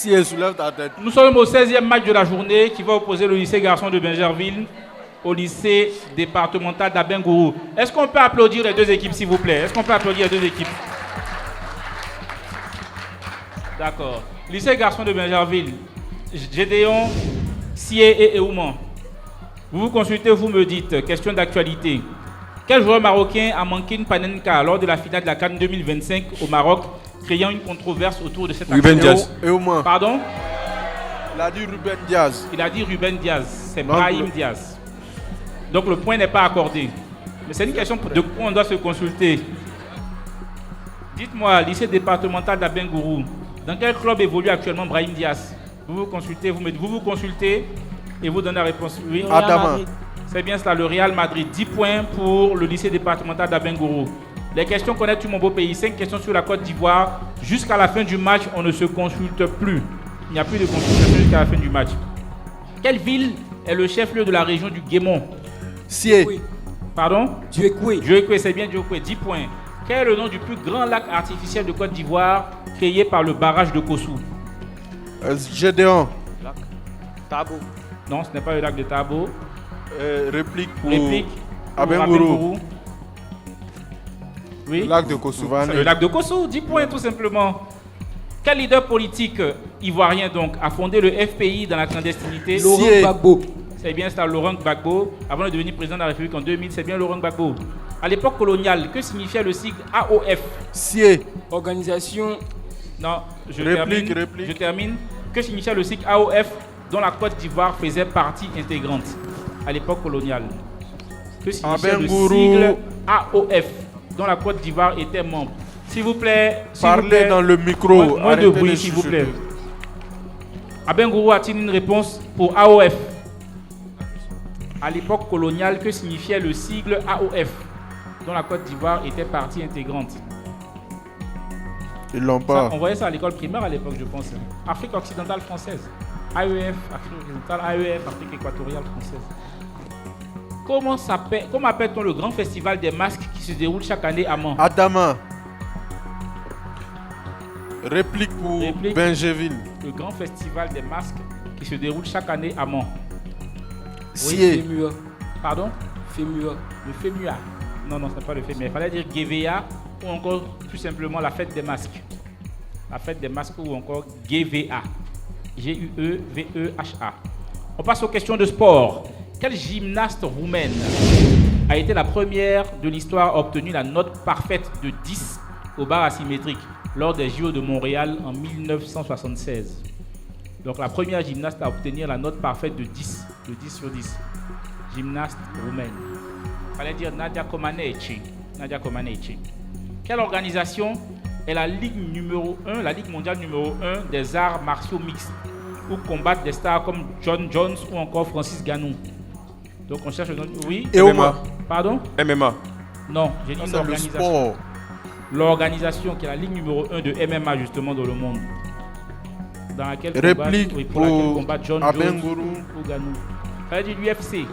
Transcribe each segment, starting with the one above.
Si, soulève ta tête. Nous sommes au 16e match de la journée qui va opposer le lycée garçon de Bingerville au lycée départemental d'Abengourou. Est-ce qu'on peut applaudir les deux équipes, s'il vous plaît? Est-ce qu'on peut applaudir les deux équipes? D'accord. Lycée garçon de Bingerville, Gédéon, Sié et Eouman. Vous vous consultez, vous me dites, question d'actualité. Quel joueur marocain a manqué une panenka lors de la finale de la CAN 2025 au Maroc, créant une controverse autour de cette action? Ruben Diaz. Eouman. Pardon? Il a dit Ruben Diaz. Il a dit Ruben Diaz. C'est Brahim Diaz. Donc le point n'est pas accordé. Mais c'est une question de quoi on doit se consulter. Dites-moi, lycée départemental d'Abengourou, dans quel club évolue actuellement Brahim Diaz? Vous vous consultez, vous consultez et vous donnez la réponse. Oui. Adama. C'est bien cela, le Real Madrid. 10 points pour le lycée départemental d'Abengourou. Les questions connaître mon beau pays. 5 questions sur la Côte d'Ivoire. Jusqu'à la fin du match, on ne se consulte plus. Il n'y a plus de consultation jusqu'à la fin du match. Quelle ville est le chef-lieu de la région du Guémont? Sié. Pardon? Dieukoué. Dieukoué, c'est bien Dieukoué. 10 points. Quel est le nom du plus grand lac artificiel de Côte d'Ivoire créé par le barrage de Kossou? Gédéon. Tabo. Non, ce n'est pas le lac de Tabo. Réplique pour Réplique. Abengourou. Oui. Lac de Kossou. C'est le lac de Kossou, 10 points tout simplement. Quel leader politique ivoirien donc a fondé le FPI dans la clandestinité? Laurent Gbagbo. C'est bien ça, Laurent Gbagbo. Avant de devenir président de la République en 2000, c'est bien Laurent Gbagbo. À l'époque coloniale, que signifiait le sigle AOF? Sié. Organisation. Non, je Réplique. termine. Que signifiait le sigle AOF dont la Côte d'Ivoire faisait partie intégrante à l'époque coloniale? Que signifiait le sigle AOF dont la Côte d'Ivoire était membre? S'il vous plaît, Parlez dans le micro. Moins de bruit, s'il vous plaît. Abengourou a-t-il une réponse pour AOF? À l'époque coloniale, que signifiait le sigle AOF dont la Côte d'Ivoire était partie intégrante? Ils l'ont Ça, pas. on voyait ça à l'école primaire à l'époque, je pense. Afrique occidentale française. AEF, Afrique occidentale, AEF, Afrique équatoriale française. Comment appelle-t-on le grand festival des masques qui se déroule chaque année à Mans? Adama. Réplique pour Réplique. Bingerville. Le grand festival des masques qui se déroule chaque année à Mans. Sié. Fémua. Pardon? Fémua. Le FEMUA. Non, ce n'est pas le FEMUA. Il fallait dire GVA ou encore plus simplement la fête des masques. La fête des masques ou encore GVA. G-U-E-V-E-H-A. On passe aux questions de sport. Quelle gymnaste roumaine a été la première de l'histoire à obtenir la note parfaite de 10 au bar asymétrique lors des JO de Montréal en 1976? Donc la première gymnaste à obtenir la note parfaite de 10 sur 10. Gymnaste roumaine. Il fallait dire Nadia Comaneci. Nadia Comaneci. Quelle organisation est la Ligue numéro 1, la Ligue mondiale numéro 1 des arts martiaux mixtes, où combattent des stars comme John Jones ou encore Francis Ngannou? Donc on cherche le nom. Oui. Eouman. Pardon? MMA. Non, j'ai dit C'est une le organisation. sport. L'organisation qui est la ligue numéro 1 de MMA justement dans le monde. Dans laquelle Réplique pour laquelle pour combat John Abengourou. Jones ou Ngannou. Ça veut dire l'UFC.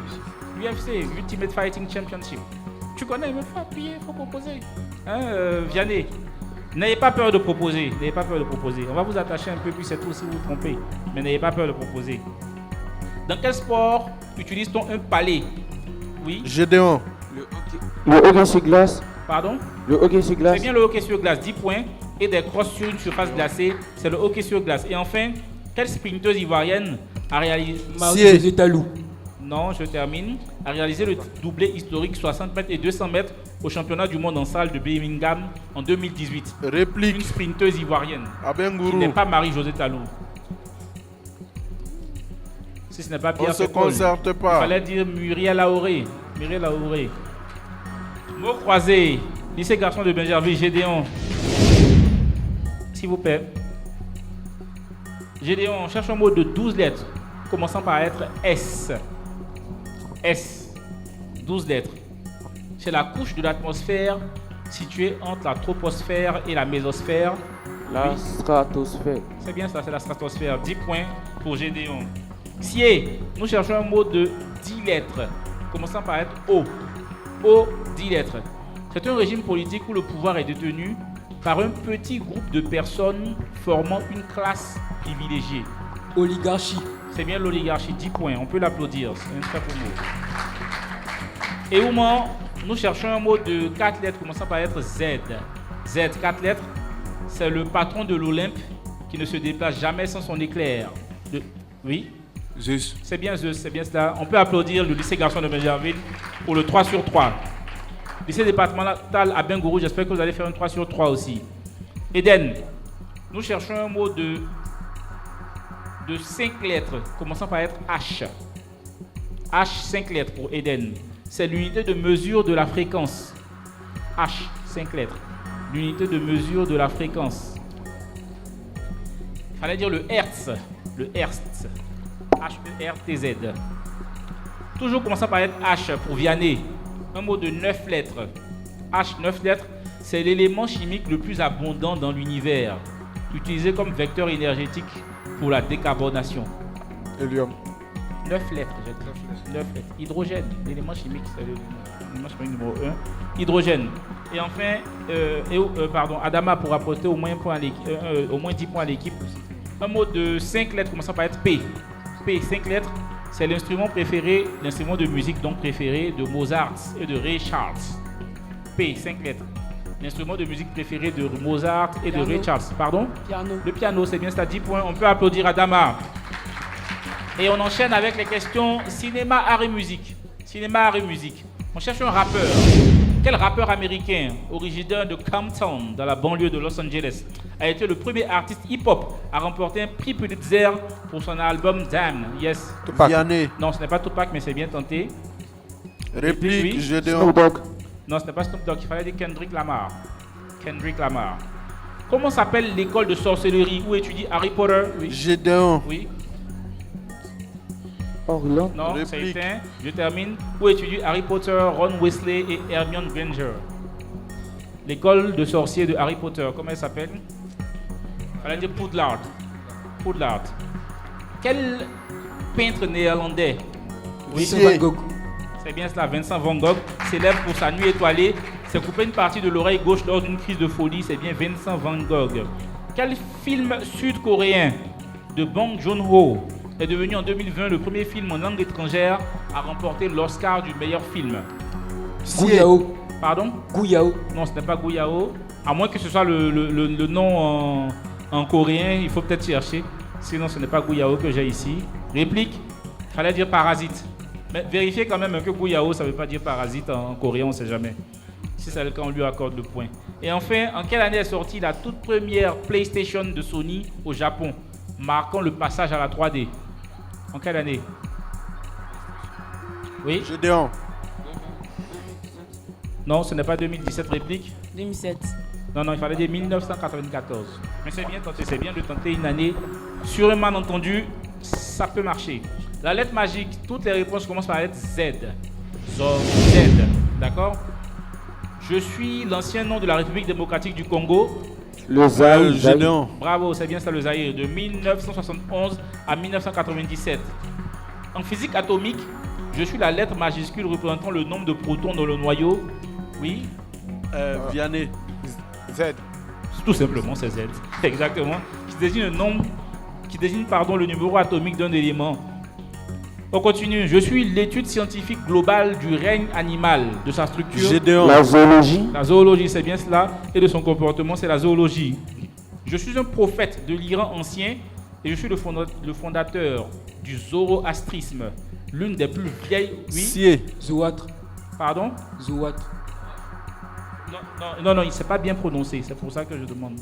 l'UFC, Ultimate Fighting Championship. Tu connais, il faut appuyer, il faut proposer. Hein, Vianney, n'ayez pas peur de proposer. N'ayez pas peur de proposer. On va vous attacher un peu, puis c'est tout si vous vous trompez. Mais n'ayez pas peur de proposer. Dans quel sport utilise-t-on un palais? Oui. Gédéon. Le hockey sur glace. Pardon? Le hockey sur glace. C'est bien le hockey sur glace, 10 points. Et des crosses sur une surface glacée, c'est le hockey sur glace. Et enfin, quelle sprinteuse ivoirienne a réalisé... Marie-Josée Talou. Non, je termine. A réalisé le doublé historique 60 mètres et 200 mètres au championnat du monde en salle de Birmingham en 2018. Réplique. Une sprinteuse ivoirienne. Qui Abengourou. n'est pas Marie-Josée Talou. Si ce n'est pas Pierre On se Fekol, concerte il pas. fallait dire Muriel Laoré. Muriel Laoré. Mot croisé. Lycée garçon de Bingerville, Gédéon. S'il vous plaît. Gédéon, on cherche un mot de 12 lettres, commençant par être S. S. 12 lettres. C'est la couche de l'atmosphère située entre la troposphère et la mésosphère. La Oui. stratosphère. C'est bien ça, c'est la stratosphère. 10 points pour Gédéon. Sié, nous cherchons un mot de 10 lettres, commençant par être O. O, 10 lettres. C'est un régime politique où le pouvoir est détenu par un petit groupe de personnes formant une classe privilégiée. Oligarchie. C'est bien l'oligarchie, 10 points, on peut l'applaudir, c'est un très beau mot. Et au moment, nous cherchons un mot de 4 lettres commençant par être Z. Z, 4 lettres, c'est le patron de l'Olympe qui ne se déplace jamais sans son éclair. Oui, Zeus. c'est bien Zeus, c'est bien cela. On peut applaudir le lycée garçon de Benjerville pour le 3 sur 3. Lycée départemental à Bengourou, j'espère que vous allez faire un 3 sur 3 aussi. Eden, nous cherchons un mot de 5 lettres, commençant par être H. H, 5 lettres pour Eden. C'est l'unité de mesure de la fréquence. H, 5 lettres. L'unité de mesure de la fréquence. Il fallait dire le Hertz. Le Hertz. H-E-R-T-Z. Toujours commençant par être H pour Vianney. Un mot de 9 lettres. H, 9 lettres, c'est l'élément chimique le plus abondant dans l'univers, utilisé comme vecteur énergétique pour la décarbonation. Hélium. 9 lettres, j'ai dit. 9 lettres. Hydrogène, l'élément chimique, c'est l'élément chimique numéro 1. Hydrogène. Et enfin, Adama pour apporter au moins 10 points à l'équipe. Un mot de 5 lettres commençant par être P. P, 5 lettres, c'est l'instrument préféré, l'instrument de musique donc préféré de Mozart et de Ray Charles. P, 5 lettres. L'instrument de musique préféré de Mozart et de Ray Charles. Pardon? Piano. Le piano, c'est bien, c'est à 10 points. On peut applaudir Adama. Et on enchaîne avec les questions cinéma, art et musique. Cinéma, art et musique. On cherche un rappeur. Quel rappeur américain, originaire de Compton, dans la banlieue de Los Angeles, a été le premier artiste hip-hop à remporter un prix Pulitzer pour son album Damn? Yes. Vianney. Non, ce n'est pas Tupac, mais c'est bien tenté. Réplique, Oui. Gédéon. Non, ce n'est pas Snoop Dogg, il fallait dire Kendrick Lamar. Kendrick Lamar. Comment s'appelle l'école de sorcellerie où étudie Harry Potter? Oui. Gédéon. Oui. Orlan. Non, c'est Réplique. éteint. Je termine. Où étudie Harry Potter, Ron Weasley et Hermione Granger? L'école de sorciers de Harry Potter, comment elle s'appelle? Fallait dire Poudlard. Poudlard. Quel peintre néerlandais? Vincent Van Gogh. C'est bien cela, Vincent Van Gogh, célèbre pour sa nuit étoilée, s'est coupé une partie de l'oreille gauche lors d'une crise de folie, c'est bien Vincent Van Gogh. Quel film sud-coréen de Bong Joon-ho est devenu en 2020 le premier film en langue étrangère à remporter l'Oscar du meilleur film? Guyao. Pardon? Guyao. Non, ce n'est pas Guyao, à moins que ce soit le nom en coréen, il faut peut-être chercher, sinon ce n'est pas Guyao que j'ai ici. Réplique, fallait dire parasite. Mais vérifiez quand même que Guyao, ça ne veut pas dire parasite en coréen, on ne sait jamais. Si c'est le cas, on lui accorde le point. Et enfin, en quelle année est sortie la toute première PlayStation de Sony au Japon, marquant le passage à la 3D? En quelle année? Oui? Gédéon. Non, ce n'est pas 2017, réplique. 2007. Non, il fallait dire 1994. Mais c'est bien tenté, c'est bien de tenter une année. Sur un malentendu, ça peut marcher. La lettre magique, toutes les réponses commencent par la lettre Z. Z, d'accord? Je suis l'ancien nom de la République démocratique du Congo. Le Zaïre. Gédéon. Bravo, c'est bien ça le Zaïre, de 1971 à 1997. En physique atomique, je suis la lettre majuscule représentant le nombre de protons dans le noyau. Oui, Vianney. Z. tout simplement c'est Z. Exactement. Qui désigne le nombre, le numéro atomique d'un élément. On continue. Je suis l'étude scientifique globale du règne animal, de sa structure. Gédéon. La zoologie. La zoologie, c'est bien cela. Et de son comportement, c'est la zoologie. Je suis un prophète de l'Iran ancien et je suis le fondateur du zoroastrisme, l'une des plus vieilles. Oui. Sié. Zouatre. Pardon? Zouatre. Non, il ne s'est pas bien prononcé. C'est pour ça que je demande.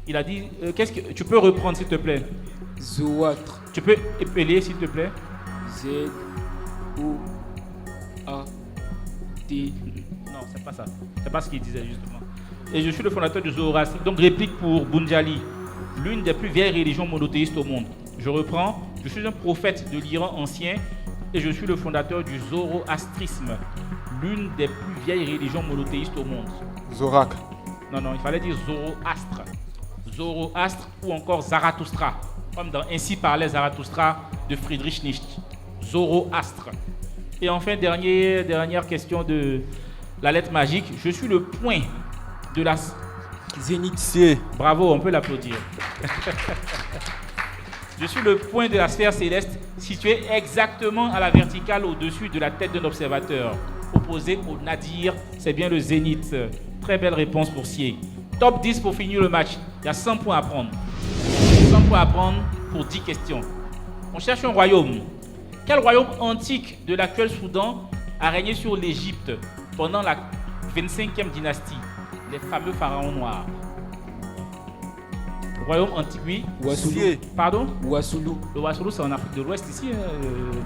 Il a dit. Tu peux reprendre, s'il te plaît? Zouatre. Tu peux épeler, s'il te plaît? Z. O. A. T. Non, c'est pas ça. C'est pas ce qu'il disait, justement. Et je suis le fondateur du zoroastrisme. Donc, réplique pour Bunjali, l'une des plus vieilles religions monothéistes au monde. Je reprends. Je suis un prophète de l'Iran ancien et je suis le fondateur du zoroastrisme, l'une des plus vieilles religions monothéistes au monde. Zorak. Non, il fallait dire Zoroastre. Zoroastre ou encore Zarathustra, comme dans Ainsi parlait Zarathustra de Friedrich Nietzsche. Zoroastre. Et enfin, dernière question de la lettre magique. Je suis le point de la... Zénith. Sie. Bravo, on peut l'applaudir. Je suis le point de la sphère céleste situé exactement à la verticale au-dessus de la tête d'un observateur. Opposé au nadir, c'est bien le zénith. Très belle réponse pour Sie. Top 10 pour finir le match. Il y a 100 points à prendre. 100 points à prendre pour 10 questions. On cherche un royaume. Quel royaume antique de l'actuel Soudan a régné sur l'Égypte pendant la 25e dynastie? Les fameux pharaons noirs. Royaume antique, oui. Ouassoulou. Sie. Pardon? Ouassoulou. Le Ouassoulou, c'est en Afrique de l'Ouest ici.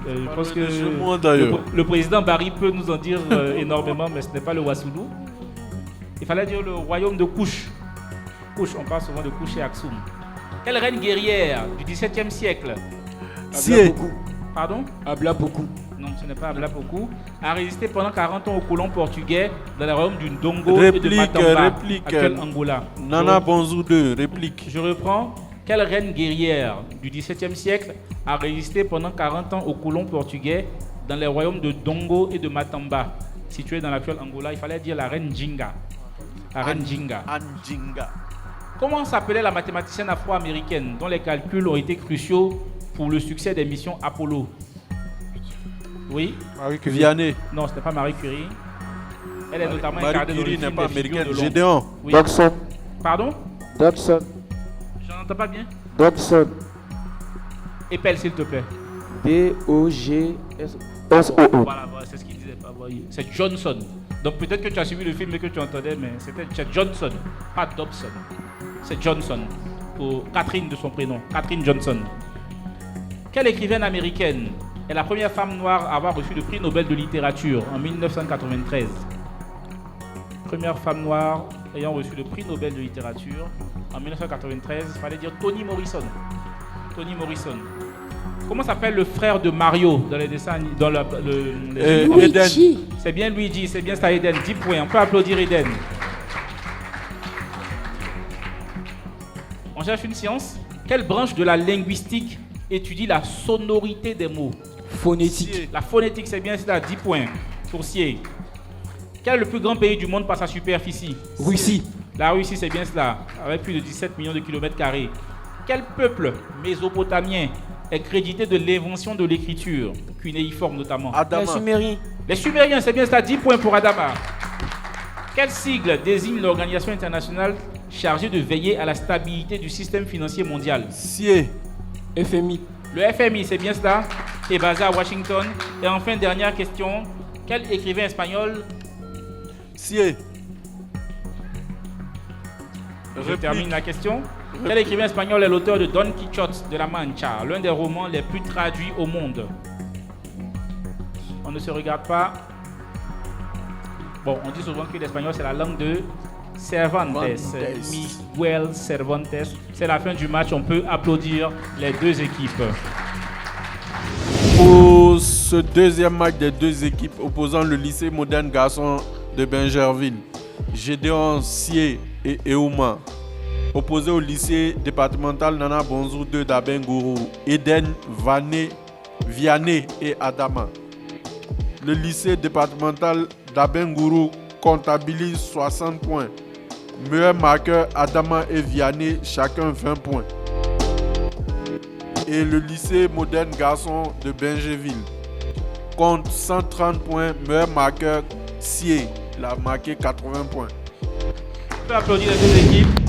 Je pense que de ce monde, d'ailleurs. le président Barry peut nous en dire énormément, mais ce n'est pas le Ouassoulou. Il fallait dire le royaume de Kouch. Kouch, on parle souvent de Kouch et Aksum. Quelle reine guerrière du XVIIe siècle? Sie. Ablapoku. Pardon? Ablapoku. Non, ce n'est pas Ablapoku. A résisté pendant 40 ans aux colons portugais dans le royaume du Ndongo et de Réplique, Matamba, réplique. actuel Angola. Nana Bonzou 2, réplique. Je reprends. Quelle reine guerrière du XVIIe siècle a résisté pendant 40 ans aux colons portugais dans les royaumes de Ndongo et de Matamba, situés dans l'actuel Angola? Il fallait dire la reine Jinga. La reine Jinga. Anjinga. Comment s'appelait la mathématicienne afro-américaine dont les calculs ont été cruciaux pour le succès des missions Apollo? Oui? Marie Curie. Vianney. Non, ce n'est pas Marie Curie. Elle est notamment Marie incarnée dans le Curie film n'est pas des Figures américaine. de l'ombre. Gédéon. Oui. Dodson. Pardon? Dodson. Je n'entends pas bien. Dodson. Épelle, s'il te plaît. D-O-G-S-O-O. Voilà, c'est ce qu'il disait. C'est Johnson. Donc peut-être que tu as suivi le film et que tu entendais, mais c'est Johnson, pas Dobson. C'est Johnson. Pour Catherine de son prénom. Catherine Johnson. Quelle écrivaine américaine est la première femme noire à avoir reçu le prix Nobel de littérature en 1993? Première femme noire ayant reçu le prix Nobel de littérature en 1993, il fallait dire Toni Morrison. Toni Morrison. Comment s'appelle le frère de Mario dans les dessins dans Eden. C'est bien Luigi, c'est bien ça Eden. 10 points, on peut applaudir Eden. On cherche une science. Quelle branche de la linguistique étudie la sonorité des mots? Phonétique. La phonétique, c'est bien ça, 10 points pour Sier. Quel est le plus grand pays du monde par sa superficie? Russie. La Russie, c'est bien cela, avec plus de 17 millions de kilomètres carrés. Quel peuple mésopotamien est crédité de l'invention de l'écriture, cunéiforme notamment? Adama. Les Sumériens, c'est bien cela, 10 points pour Adama. Quel sigle désigne l'organisation internationale chargée de veiller à la stabilité du système financier mondial? Sie. FMI. Le FMI, c'est bien cela, est basé à Washington. Et enfin, dernière question, quel écrivain espagnol? Sie. Je termine la question. Quel écrivain espagnol est l'auteur de Don Quichotte de la Mancha, l'un des romans les plus traduits au monde? On ne se regarde pas. Bon, on dit souvent que l'espagnol c'est la langue de Cervantes. Miguel Cervantes. C'est la fin du match. On peut applaudir les deux équipes. Pour ce deuxième match des deux équipes opposant le lycée moderne garçon de Bingerville, Gédéon Sie et Eouma, opposé au lycée départemental Nana Bonzou 2 d'Abengourou, Eden, Vianney et Adama. Le lycée départemental d'Abengourou comptabilise 60 points. Meilleur marqueur Adama et Vianney, chacun 20 points. Et le lycée moderne garçon de Bingerville compte 130 points. Meilleur marqueur Sie, il a marqué 80 points. On peut applaudir les deux équipes.